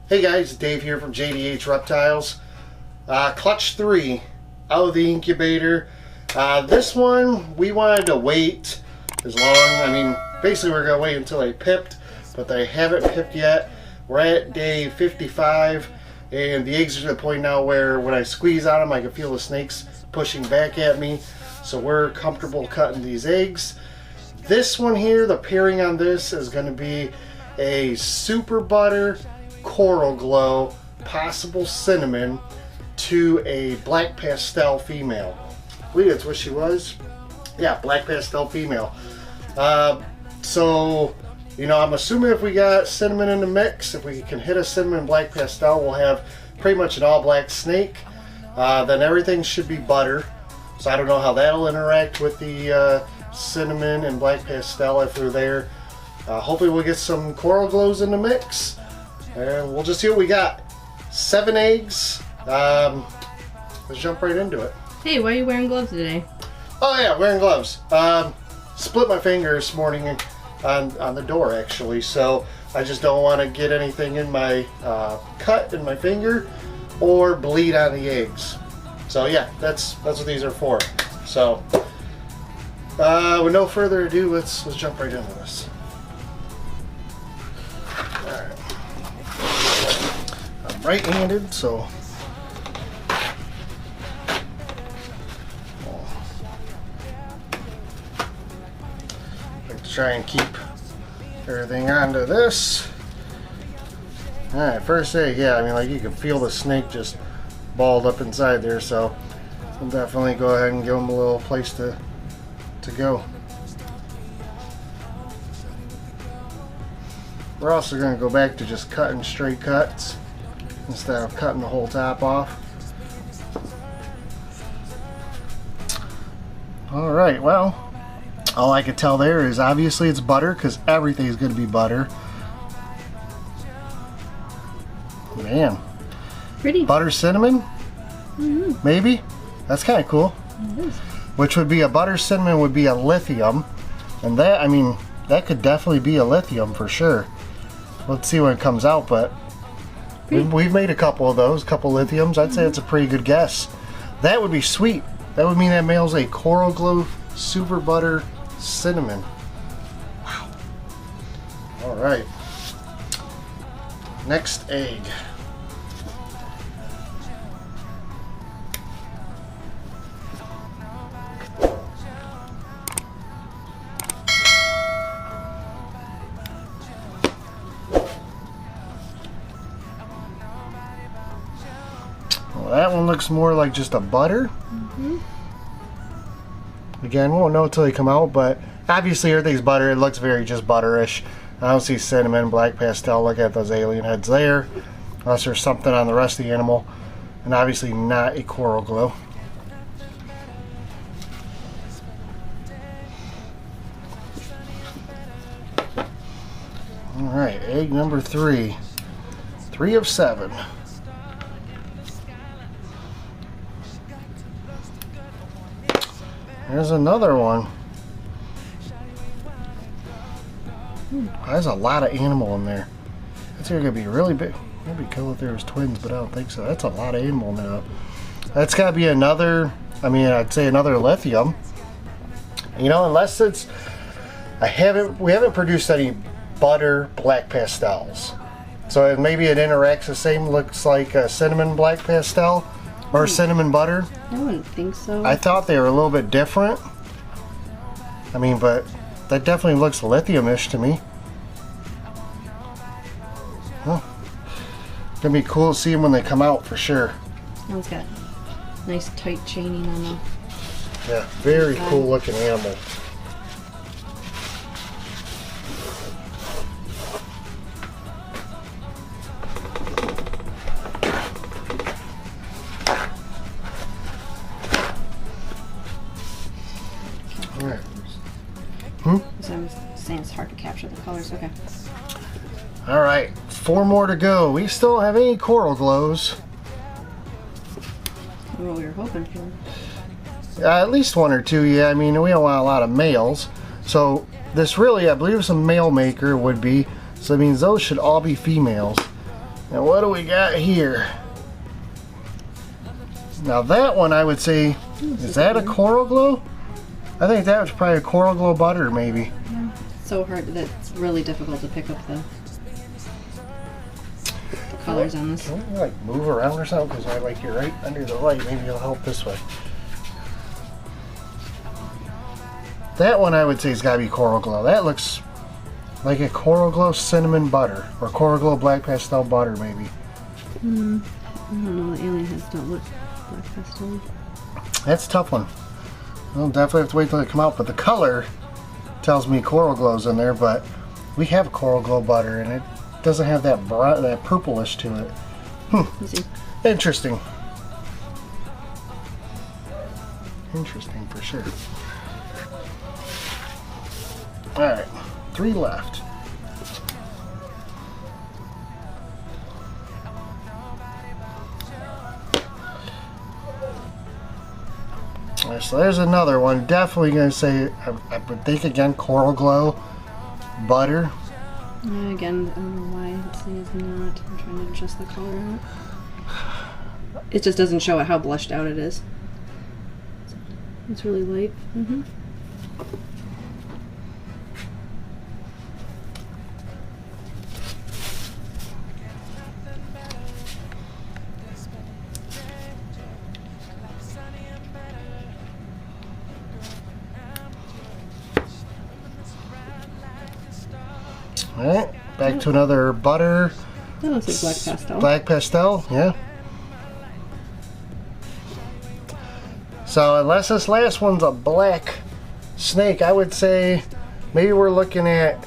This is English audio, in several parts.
Hey guys, Dave here from JDH Reptiles. Clutch 3 out of the incubator. This one we wanted to wait as long, basically we're going to wait until they pipped, but they haven't pipped yet. We're at day 55 and the eggs are to the point now where when I squeeze on them I can feel the snakes pushing back at me. So we're comfortable cutting these eggs. This one here, the pairing on this is going to be a super butter coral glow, possible cinnamon, to a black pastel female. I believe that's what she was. Yeah, black pastel female. So, I'm assuming if we got cinnamon in the mix, if we can hit a cinnamon black pastel, we'll have pretty much an all black snake. Then everything should be butter. So I don't know how that'll interact with the cinnamon and black pastel if they're there. Hopefully we'll get some coral glows in the mix. And we'll just see what we got. 7 eggs. Let's jump right into it. Hey, why are you wearing gloves today? Oh yeah, wearing gloves. Split my finger this morning on the door actually, so I just don't want to get anything in my cut in my finger or bleed on the eggs. So yeah, that's what these are for. So with no further ado, let's jump right into this. Alright. I'm right-handed, so let's try and keep everything onto this. Alright, first egg, yeah, like you can feel the snake just balled up inside there, so we'll definitely go ahead and give them a little place to go. We're also going to go back to just cutting straight cuts instead of cutting the whole top off. Alright, well, all I could tell there is obviously it's butter because everything is going to be butter. Man. Pretty. Butter cinnamon? Maybe? That's kind of cool. It is. Which would be a butter cinnamon would be a lithium. And that, that could definitely be a lithium for sure. Let's see when it comes out, but we've made a couple of those, couple lithiums. I'd say it's a pretty good guess. That would be sweet. That would mean that male's a coral glow super butter cinnamon. Wow. All right. Next egg. That one looks more like just a butter. Again, we won't know until they come out, but obviously everything's butter. It looks very just butterish. I don't see cinnamon, black pastel. Look at those alien heads there. Unless there's something on the rest of the animal. And obviously not a coral glow. Alright, egg number 3. 3 of 7. There's another one. There's a lot of animal in there. That's gonna be really big. It'd be cool if there was twins, but I don't think so. That's a lot of animal now. That's gotta be another, I'd say another lithium. Unless it's, we haven't produced any butter black pastels. So maybe it interacts the same, looks like a cinnamon black pastel. Or cinnamon butter? I wouldn't think so. I thought they were a little bit different. But that definitely looks lithium-ish to me. Huh. Gonna be cool to see them when they come out for sure. One's got nice tight chaining on them. Yeah, very cool looking animal. Alright. So I was saying it's hard to capture the colors. Okay. Alright, 4 more to go. We still don't have any coral glows. What we were hoping for. At least 1 or 2, yeah. We don't want a lot of males. So this really, I believe it's a male maker would be. So that means those should all be females. Now what do we got here? Now that one I would say, is that a coral glow? I think that was probably a coral glow butter maybe. Yeah. So hard that it's really difficult to pick up the colors on this. Can we like move around or something? Because I like you're right under the light. Maybe it'll help this way. That one I would say has got to be coral glow. That looks like a coral glow cinnamon butter or coral glow black pastel butter maybe. I don't know. The alien heads don't look black pastel. That's a tough one. We'll definitely have to wait till it come out. But the color tells me coral glow's in there. But we have a coral glow butter and it doesn't have that bright, that purplish to it. Let's see. Interesting. Interesting for sure. Alright, 3 left. Alright, so there's another one. Definitely going to say, I would think again, coral glow butter. Again, I don't know why it says not. I'm trying to adjust the color out. It just doesn't show it how blushed out it is. It's really light. Alright, back to another butter. That looks like black pastel. Black pastel, yeah. So unless this last one's a black snake, I would say maybe we're looking at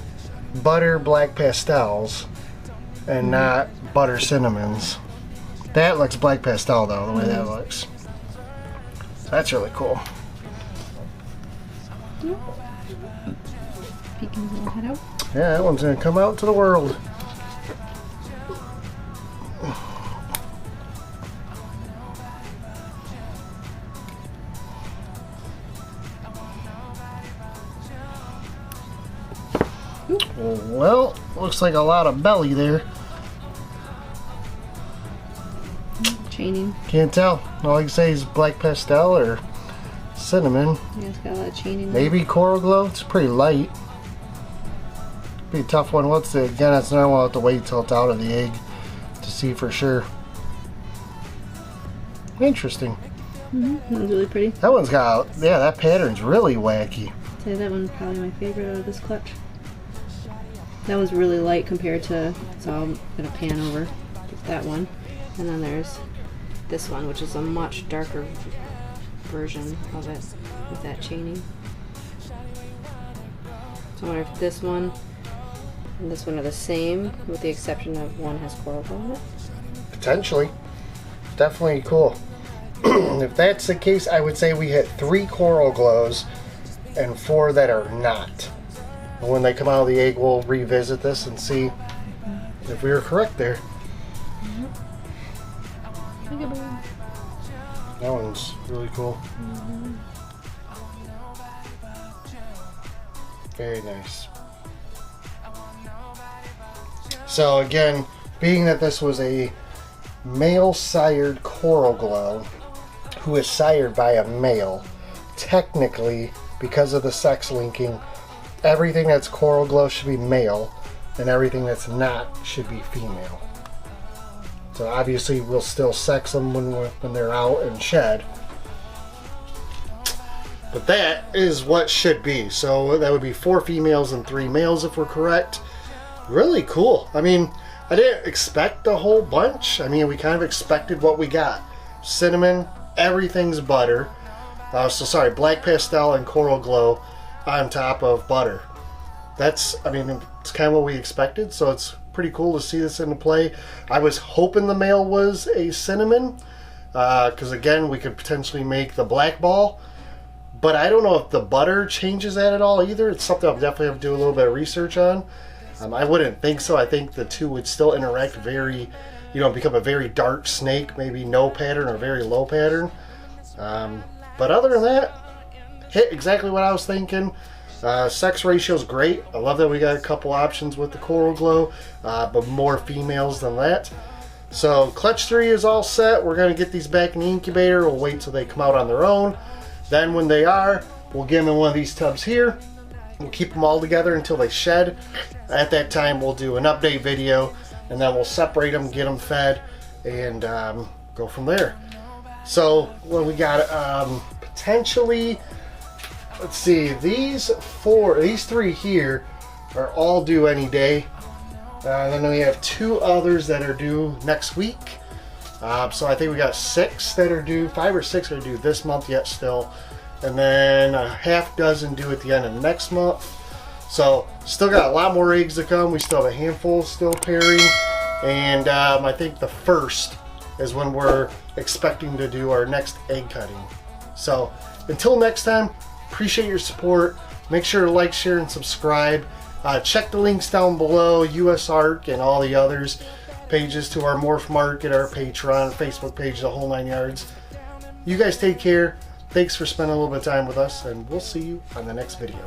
butter black pastels and not butter cinnamons. That looks black pastel though, the way that looks. So that's really cool. Peeking his little head out. Yeah, that one's gonna come out to the world. Well, looks like a lot of belly there. Chaining. Can't tell. All I can say is black pastel or cinnamon. Yeah, it's got a lot of chaining. Maybe coral glow. It's pretty light. Be a tough one. Again, that's another one. I'll have to wait till it's out of the egg to see for sure. Interesting. That one's really pretty. That one's got, yeah, that pattern's really wacky. I'd say that one's probably my favorite out of this clutch. That one's really light compared to, so I'm going to pan over that one. And then there's this one, which is a much darker version of it with that chaining. So I wonder if this one and this one are the same, with the exception of one has coral glow in it. Potentially. Definitely cool. If that's the case, I would say we hit 3 coral glows and 4 that are not. And when they come out of the egg, we'll revisit this and see if we were correct there. That one's really cool. Very nice. So again, being that this was a male sired coral glow who is sired by a male, technically, because of the sex linking, everything that's coral glow should be male and everything that's not should be female. So obviously we'll still sex them when they're out and shed. But that is what should be. So that would be 4 females and 3 males if we're correct. Really cool. I mean, I didn't expect a whole bunch. I mean, we kind of expected what we got. Cinnamon, everything's butter. Black pastel and coral glow on top of butter. That's, I mean, it's kind of what we expected, so it's pretty cool to see this into play. I was hoping the male was a cinnamon, because again, we could potentially make the black ball, but I don't know if the butter changes that at all either. It's something I'll definitely have to do a little bit of research on. I wouldn't think so. I think the two would still interact very, become a very dark snake, maybe no pattern or very low pattern. But other than that, hit exactly what I was thinking. Sex ratio is great. I love that we got a couple options with the coral glow, but more females than that. So clutch 3 is all set. We're going to get these back in the incubator. We'll wait till they come out on their own. Then when they are, we'll get them in one of these tubs here. We'll keep them all together until they shed. At that time, we'll do an update video, and then we'll separate them, get them fed, and go from there. So what we got, potentially, let's see, these 3 here are all due any day. Then we have 2 others that are due next week. So I think we got 6 that are due, 5 or 6 are due this month yet still. And then a half dozen due at the end of next month. So still got a lot more eggs to come. We still have a handful still pairing. And I think the 1st is when we're expecting to do our next egg cutting. So until next time, appreciate your support. Make sure to like, share, and subscribe. Check the links down below, US Arc and all the others, pages to our Morph Market, our Patreon, Facebook page, the whole 9 yards. You guys take care. Thanks for spending a little bit of time with us, and we'll see you on the next video.